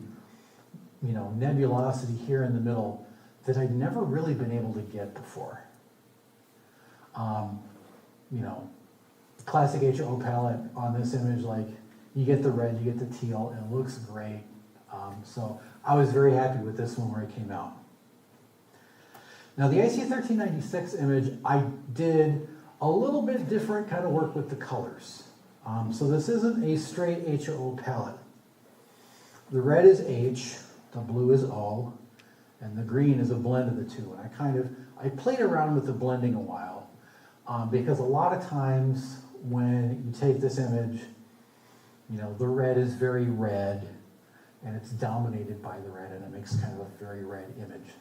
nebulosity here in the middle that I'd never really been able to get before. Classic HO palette on this image, you get the red, you get the teal, and it looks great. So I was very happy with this one where it came out. Now the IC 1396 image, I did a little bit different kind of work with the colors. So this isn't a straight HO palette. The red is H, the blue is O, and the green is a blend of the two. And I played around with the blending a while, because a lot of times when you take this image, the red is very red, and it's dominated by the red, and it makes kind of a very red image.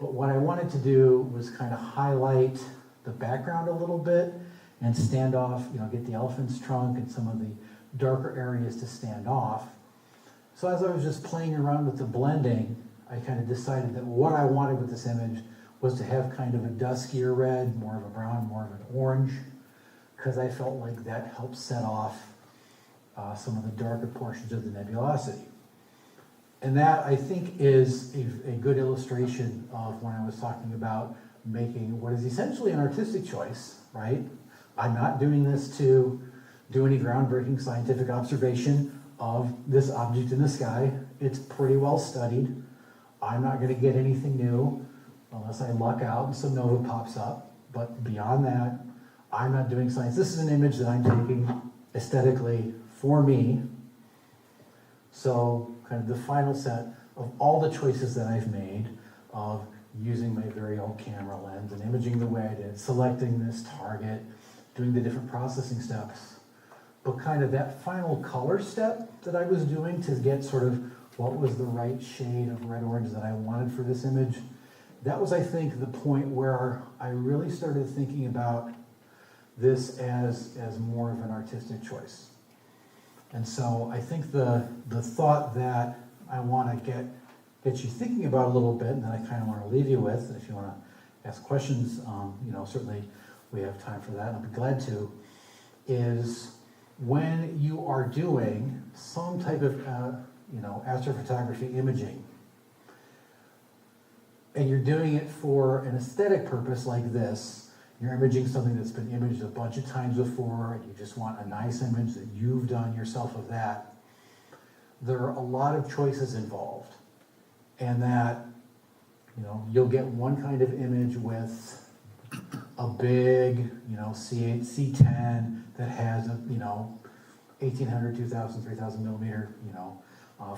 But what I wanted to do was kind of highlight the background a little bit and stand off, get the elephant's trunk and some of the darker areas to stand off. So as I was just playing around with the blending, I kind of decided that what I wanted with this image was to have kind of a duskier red, more of a brown, more of an orange, because I felt like that helped set off some of the darker portions of the nebulosity. And that, I think, is a good illustration of when I was talking about making what is essentially an artistic choice, right? I'm not doing this to do any groundbreaking scientific observation of this object in the sky. It's pretty well studied. I'm not going to get anything new unless I luck out and some nova pops up. But beyond that, I'm not doing science. This is an image that I'm taking aesthetically for me. So kind of the final set of all the choices that I've made of using my very old camera lens and imaging the way I did, selecting this target, doing the different processing steps. But kind of that final color step that I was doing to get sort of what was the right shade of red-orange that I wanted for this image, that was, I think, the point where I really started thinking about this as more of an artistic choice. And so I think the thought that I want to get you thinking about a little bit, and that I kind of want to leave you with, and if you want to ask questions, certainly we have time for that, and I'll be glad to, is when you are doing some type of, astrophotography imaging, and you're doing it for an aesthetic purpose like this, you're imaging something that's been imaged a bunch of times before, and you just want a nice image that you've done yourself of that, there are a lot of choices involved. And that, you'll get one kind of image with a big, C8, C10 that has a, 1800, 2000, 3000 millimeter,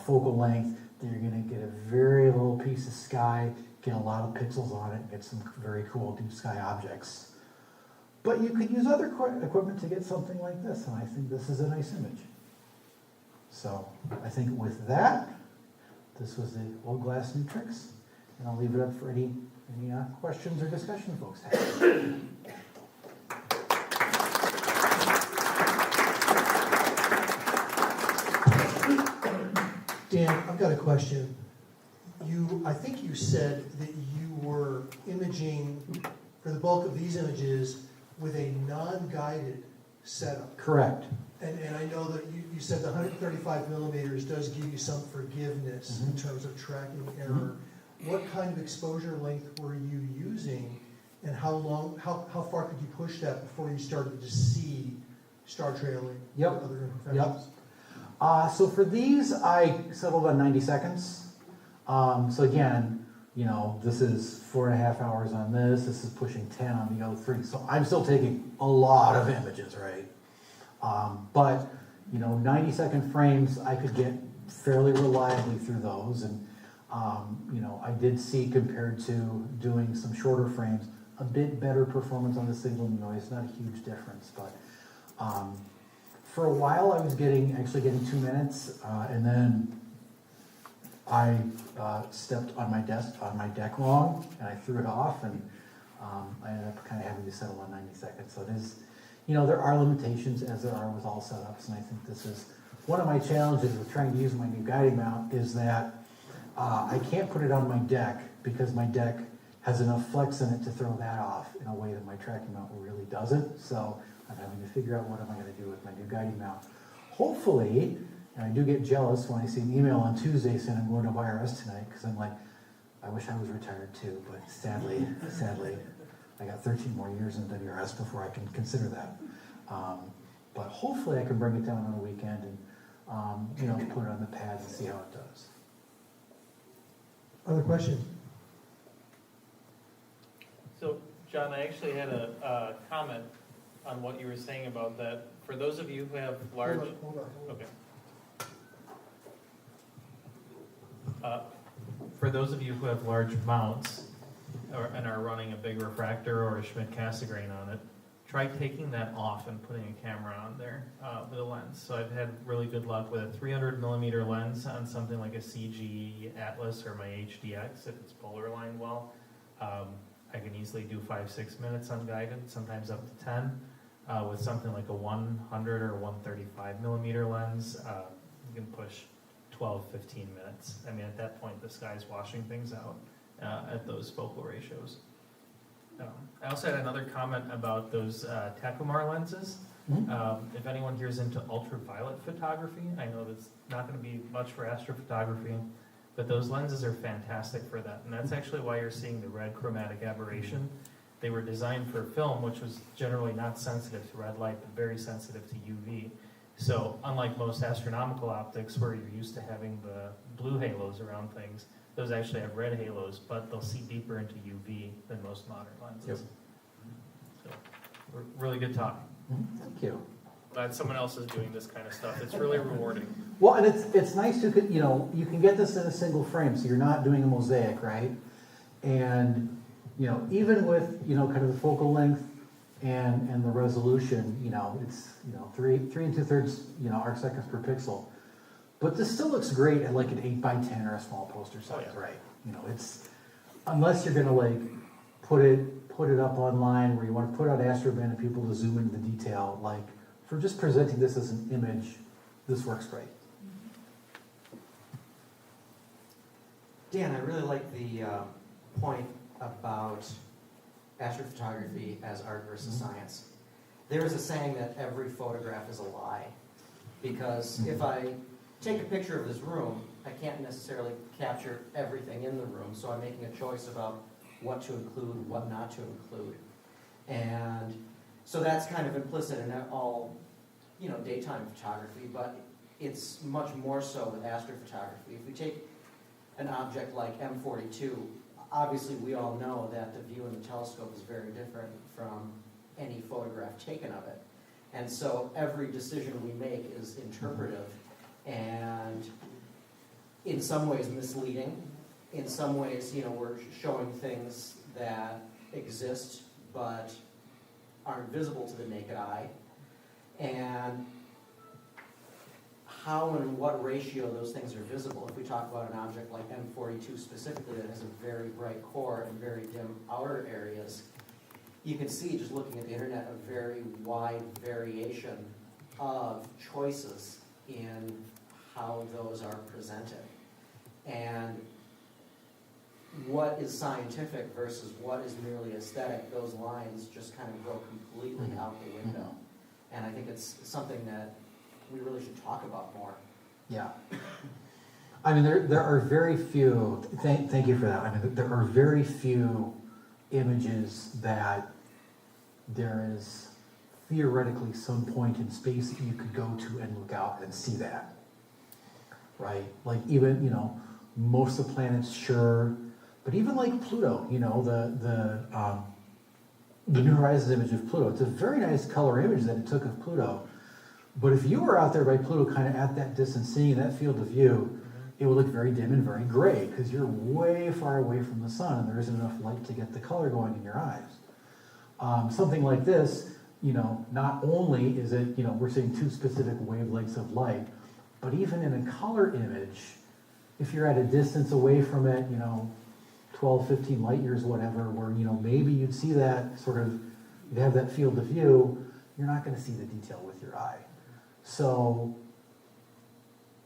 focal length, then you're gonna get a very little piece of sky, get a lot of pixels on it, get some very cool deep sky objects. But you could use other equipment to get something like this, and I think this is a nice image. So I think with that, this was the old glass new tricks, and I'll leave it up for any questions or discussion folks have. Dan, I've got a question. I think you said that you were imaging, for the bulk of these images, with a non-guided setup. Correct. And I know that you said the 135 millimeters does give you some forgiveness in terms of tracking error. What kind of exposure length were you using, and how far could you push that before you started to see star trailing or other imperfections? So for these, I settled on 90 seconds. So again, this is 4.5 hours on this. This is pushing 10 on the other three. So I'm still taking a lot of images, right? But 90-second frames, I could get fairly reliably through those. And I did see, compared to doing some shorter frames, a bit better performance on the signal and noise. Not a huge difference, but for a while I was actually getting 2 minutes, and then I stepped on my deck wrong, and I threw it off, and I ended up kind of having to settle on 90 seconds. So it is, there are limitations, as there are with all setups, and I think this is one of my challenges with trying to use my new guiding mount, is that I can't put it on my deck because my deck has enough flex in it to throw that off in a way that my tracking mount really doesn't. So I'm having to figure out what am I going to do with my new guiding mount. Hopefully, and I do get jealous when I see an email on Tuesday saying I'm going to YRS tonight, because I'm like, I wish I was retired too, but sadly, I got 13 more years in WRS before I can consider that. But hopefully I can bring it down on a weekend and put it on the pads and see how it does. Other questions? So, John, I actually had a comment on what you were saying about that. For those of you who have large... Hold on. Okay. For those of you who have large mounts and are running a big refractor or a Schmidt-Cassegrain on it, try taking that off and putting a camera on there with a lens. So I've had really good luck with a 300 millimeter lens on something like a CG Atlas or my HDX if it's polar aligned well. I can easily do 5-6 minutes unguided, sometimes up to 10. With something like a 100 or 135 millimeter lens, you can push 12-15 minutes. I mean, at that point, the sky's washing things out at those focal ratios. I also had another comment about those Takumar lenses. If anyone here is into ultraviolet photography, I know that's not going to be much for astrophotography, but those lenses are fantastic for that. And that's actually why you're seeing the red chromatic aberration. They were designed for film, which was generally not sensitive to red light, but very sensitive to UV. So unlike most astronomical optics, where you're used to having the blue halos around things, those actually have red halos, but they'll see deeper into UV than most modern lenses. So, really good talk. Thank you. Glad someone else is doing this kind of stuff. It's really rewarding. Well, and it's nice to, you can get this in a single frame, so you're not doing a mosaic, right? And, even with, kind of the focal length and the resolution, it's, 3 2/3, arc seconds per pixel. But this still looks great at like an 8x10 or a small poster size, right? It's, unless you're gonna put it up online where you want to put out Astroband and people to zoom into the detail, for just presenting this as an image, this works great. Dan, I really like the point about astrophotography as art versus science. There's a saying that every photograph is a lie. Because if I take a picture of this room, I can't necessarily capture everything in the room, so I'm making a choice about what to include, what not to include. And so that's kind of implicit in all, daytime photography, but it's much more so with astrophotography. If we take an object like M42, obviously we all know that the view in the telescope is very different from any photograph taken of it. And so every decision we make is interpretive and in some ways misleading. In some ways, we're showing things that exist but aren't visible to the naked eye. And how and in what ratio those things are visible. If we talk about an object like M42 specifically that has a very bright core and very dim outer areas, you can see, just looking at the internet, a very wide variation of choices in how those are presented. And what is scientific versus what is merely aesthetic, those lines just kind of go completely out the window. And I think it's something that we really should talk about more. Yeah. I mean, there are very few, thank you for that. I mean, there are very few images that there is theoretically some point in space that you could go to and look out and see that, right? Like even, most of the planets, sure, but even like Pluto, the New Horizons image of Pluto, it's a very nice color image that it took of Pluto. But if you were out there by Pluto, kind of at that distance, seeing that field of view, it would look very dim and very gray because you're way far away from the sun and there isn't enough light to get the color going in your eyes. Something like this, not only is it, we're seeing two specific wavelengths of light, but even in a color image, if you're at a distance away from it, 12, 15 light years, whatever, where, maybe you'd see that sort of, you'd have that field of view, you're not going to see the detail with your eye. So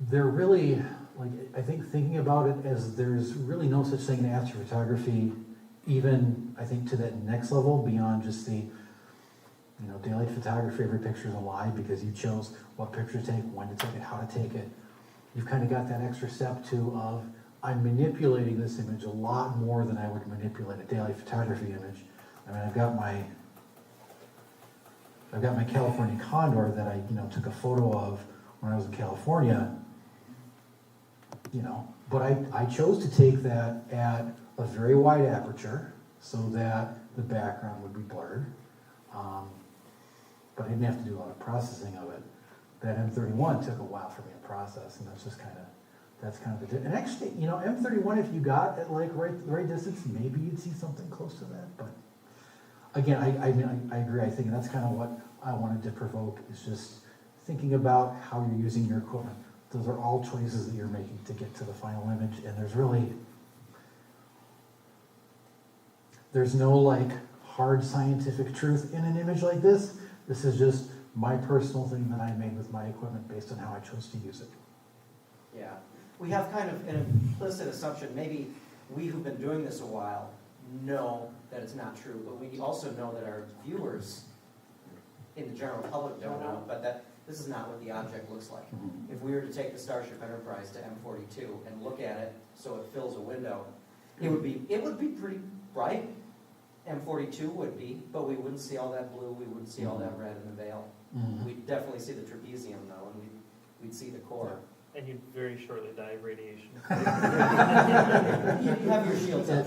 they're really, I think thinking about it as there's really no such thing in astrophotography, even, I think, to that next level, beyond just the, daylight photography, every picture is a lie because you chose what picture to take, when to take it, how to take it. You've kind of got that extra step, too, of I'm manipulating this image a lot more than I would manipulate a daily photography image. I mean, I've got my California condor that I, took a photo of when I was in California, but I chose to take that at a very wide aperture so that the background would be blurred. But I didn't have to do a lot of processing of it. That M31 took a while for me to process, and that's kind of the, and actually, M31, if you got at the right distance, maybe you'd see something close to that. But again, I agree. I think that's kind of what I wanted to provoke, is just thinking about how you're using your equipment. Those are all choices that you're making to get to the final image, and there's no hard scientific truth in an image like this. This is just my personal thing that I made with my equipment based on how I chose to use it. Yeah. We have kind of an implicit assumption, maybe we who've been doing this a while know that it's not true, but we also know that our viewers in the general public don't know, but that this is not what the object looks like. If we were to take the Starship Enterprise to M42 and look at it so it fills a window, it would be pretty bright. M42 would be, but we wouldn't see all that blue, we wouldn't see all that red in the veil. We'd definitely see the trapezium though, and we'd see the core. And you'd very shortly die of radiation. You have your shields up.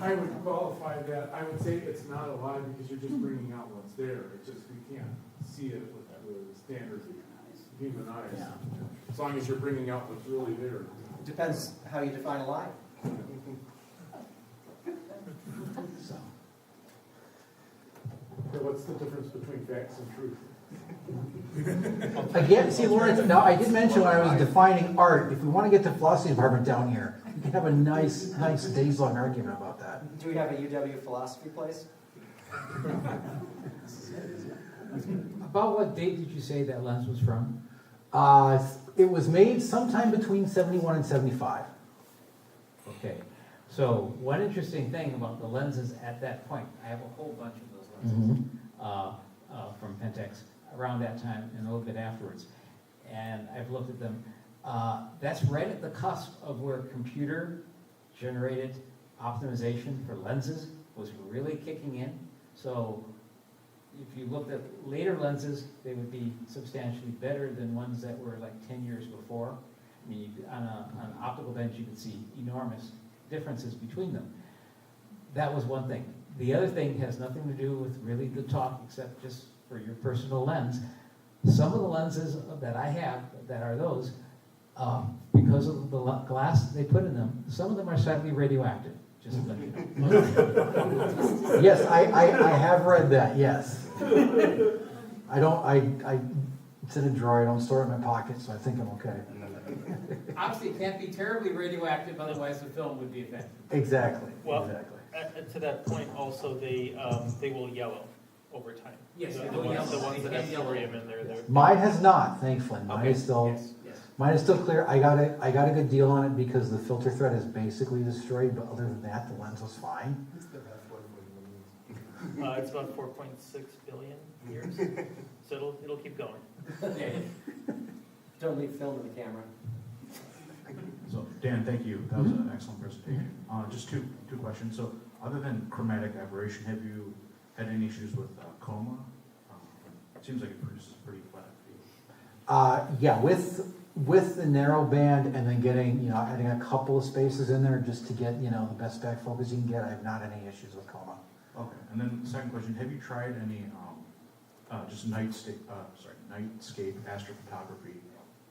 I would qualify that, I would say it's not a lie because you're just bringing out what's there. It's just we can't see it with standard human eyes. Yeah. As long as you're bringing out what's really there. Depends how you define a lie. So. So what's the difference between facts and truth? Again, see, Lawrence, now I did mention when I was defining art, if we want to get the philosophy department down here, we can have a nice days-long argument about that. Do we have a UW philosophy place? About what date did you say that lens was from? It was made sometime between 71 and 75. Okay, so one interesting thing about the lenses at that point, I have a whole bunch of those lenses. from Pentax around that time and a little bit afterwards. And I've looked at them. That's right at the cusp of where computer-generated optimization for lenses was really kicking in. So if you looked at later lenses, they would be substantially better than ones that were like 10 years before. I mean, on an optical bench, you could see enormous differences between them. That was one thing. The other thing has nothing to do with really the talk, except just for your personal lens. Some of the lenses that I have that are those, because of the glass they put in them, some of them are slightly radioactive. Just to let you know. Yes, I have read that, yes. It's in a drawer, I don't store it in my pocket, so I think I'm okay. Obviously, it can't be terribly radioactive, otherwise the film would be affected. Exactly, Well, exactly. To that point, also, they will yellow over time. Yes, they The will ones yellow. that They have can yellow. thorium in there, they're. Mine has not, thankfully. Mine Okay. is still, Yes, yes. mine is still clear. I got a good deal on it because the filter thread is basically destroyed, but other than that, the lens was fine. It's about 4.6 billion years, so it'll keep going. Don't leave film in the camera. So, Dan, thank you. That was an excellent presentation. Just two questions. So, other than chromatic aberration, have you had any issues with coma? It seems like it produces pretty flat field. Yeah, with the narrow band and then getting, adding a couple of spaces in there just to get, the best back focus you can get, I have not had any issues with coma. Okay. And then the second question, have you tried any just nightscape astrophotography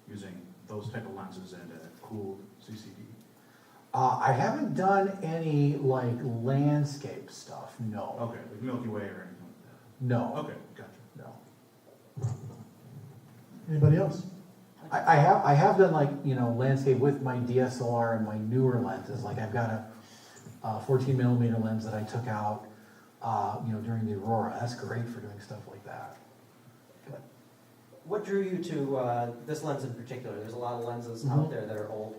using those type of lenses and a cooled CCD? I haven't done any like landscape stuff, no. Okay, like Milky Way or anything like that? No. Okay, gotcha. No. Anybody else? I have done like, landscape with my DSLR and my newer lenses. Like I've got a 14 millimeter lens that I took out, during the Aurora. That's great for doing stuff like that. What drew you to this lens in particular? There's a lot of lenses out there that are old.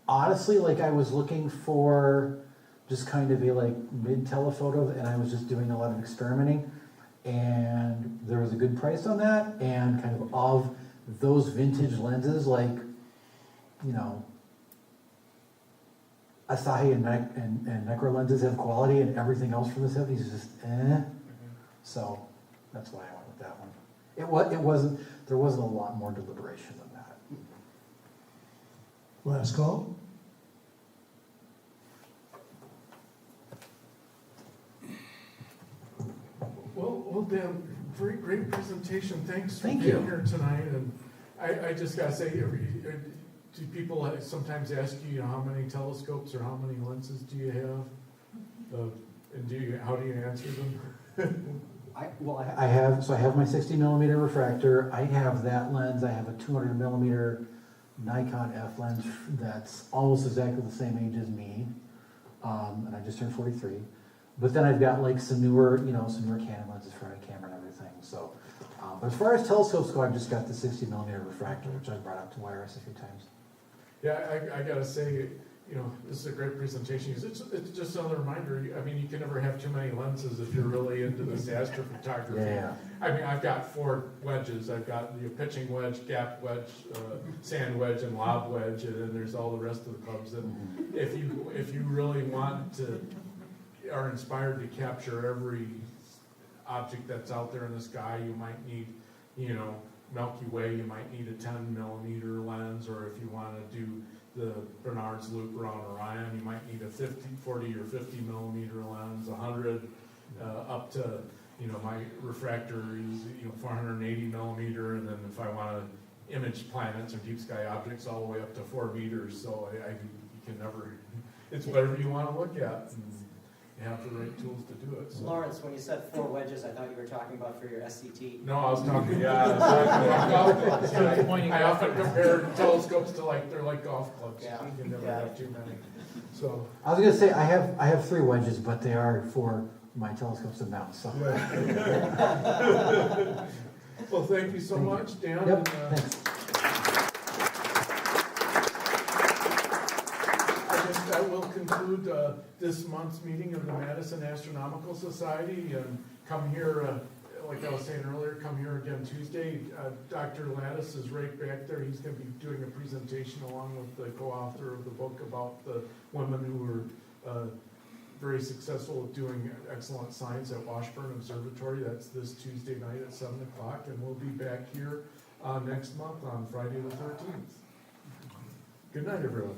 Honestly, like I was looking for just kind of a like mid telephoto, and I was just doing a lot of experimenting, and there was a good price on that, and kind of those vintage lenses, like, Asahi and Necro lenses have quality, and everything else from the 70s is just So that's why I went with that one. There wasn't a lot more deliberation than that. Last call. Well, Dan, great presentation. Thanks for Thank being you. here tonight. And I just gotta say, do people sometimes ask you, how many telescopes or how many lenses do you have? And how do you answer them? I have my 60 millimeter refractor. I have that lens. I have a 200 millimeter Nikon F lens that's almost exactly the same age as me, and I just turned 43. But then I've got like some newer Canon lenses for my camera and everything. So, but as far as telescopes go, I've just got the 60 millimeter refractor, which I brought up to Wireless a few times. Yeah, I gotta say, this is a great presentation. It's just another reminder. I mean, you can never have too many lenses if you're really into this astrophotography. Yeah. I mean, I've got 4 wedges. I've got the pitching wedge, gap wedge, sand wedge, and lob wedge, and then there's all the rest of the clubs. And if you really are inspired to capture every object that's out there in the sky, you might need, Milky Way, you might need a 10 millimeter lens, or if you want to do the Bernard's loop around Orion, you might need a 40 or 50 millimeter lens, 100 up to, my refractor is 480 millimeter, and then if I want to image planets or deep sky objects, all the way up to 4 meters. So you can never, it's whatever you want to look at. And you have the right tools to do it. So. Lawrence, when you said 4 wedges, I thought you were talking about for your SCT. No, I was talking about golf clubs. I often compare telescopes to they're like golf clubs. Yeah. You can never have too many. So. I was gonna say I have 3 wedges, but they are for my telescopes to mount. So. Well, thank you so much, Dan. Yep. And, Thanks. I guess that will conclude conclude this month's meeting of the Madison Astronomical Society, and come here, like I was saying earlier, come here again Tuesday. Dr. Lattis is right back there. He's going to be doing a presentation along with the co-author of the book about the women who were very successful at doing excellent science at Washburn Observatory. That's this Tuesday night at 7 o'clock, and we'll be back here next month on Friday the 13th. Good night, everyone.